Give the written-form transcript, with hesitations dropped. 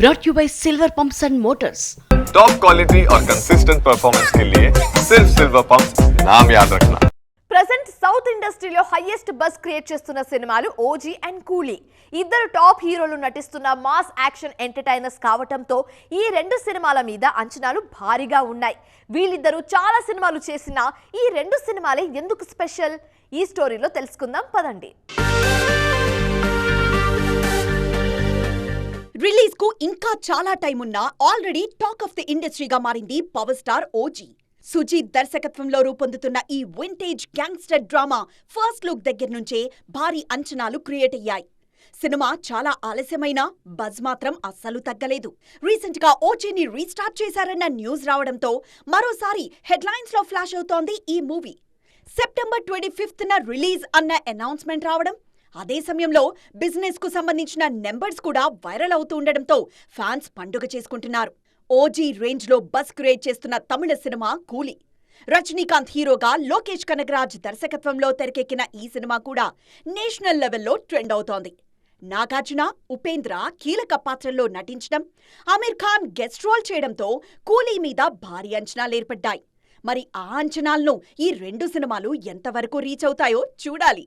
brought you by Silver Pumps and Motors. Top quality और consistent performance के लिए सिर्फ सिल्वर पंप्स नाम याद रखना. ప్రెజెంట్ సౌత్ ఇండస్ట్రీలో హైయెస్ట్ బజ్ క్రియేట్ చేస్తున్న సినిమాలు ఓజీ అండ్ కూలీ. ఇద్దరు టాప్ హీరోలు నటిస్తున్న మాస్ యాక్షన్ ఎంటర్టైనర్స్ కావటంతో ఈ రెండు సినిమాల మీద అంచనాలు భారీగా ఉన్నాయి. వీళ్ళిద్దరూ చాలా సినిమాలు చేసిన ఈ రెండు సినిమాలే ఎందుకు స్పెషల్? ఈ స్టోరీలో తెలుసుకుందాం పదండి. రిలీజ్ కు ఇంకా చాలా టైం ఉన్నా ఆల్రెడీ టాక్ ఆఫ్ ది ఇండస్ట్రీగా మారింది పవర్ స్టార్ ఓజీ. సుజీత్ దర్శకత్వంలో రూపొందుతున్న ఈ vintage gangster drama first look దగ్గర నుంచే భారీ అంచనాలు క్రియేట్ అయ్యాయి. సినిమా చాలా ఆలస్యమైనా బజ్ మాత్రం అస్సలు తగ్గలేదు. రీసెంట్ గా ఓజీని రీస్టార్ట్ చేశారన్న న్యూస్ రావడంతో మరోసారి హెడ్లైన్స్ లో ఫ్లాష్ అవుతోంది ఈ మూవీ. సెప్టెంబర్ 25న రిలీజ్ అన్న అనౌన్స్మెంట్ రావడం, అదే సమయంలో బిజినెస్ కు సంబంధించిన నెంబర్స్ కూడా వైరల్ అవుతూ ఉండడంతో ఫ్యాన్స్ పండుగ చేసుకుంటున్నారు. ఓజీ రేంజ్ లో బస్ క్రియేట్ చేస్తున్న తమిళ సినిమా కూలీ. రజనీకాంత్ హీరోగా లోకేష్ కనగరాజ్ దర్శకత్వంలో తెరకెక్కిన ఈ సినిమా కూడా నేషనల్ లెవెల్లో ట్రెండ్ అవుతోంది. నాగార్జున, ఉపేంద్ర కీలక పాత్రల్లో నటించడం, ఆమిర్ ఖాన్ గెస్ట్ రోల్ చేయడంతో కూలీ మీద భారీ అంచనాలు ఏర్పడ్డాయి. మరి ఆ అంచనాలను ఈ రెండు సినిమాలు ఎంతవరకు రీచ్ అవుతాయో చూడాలి.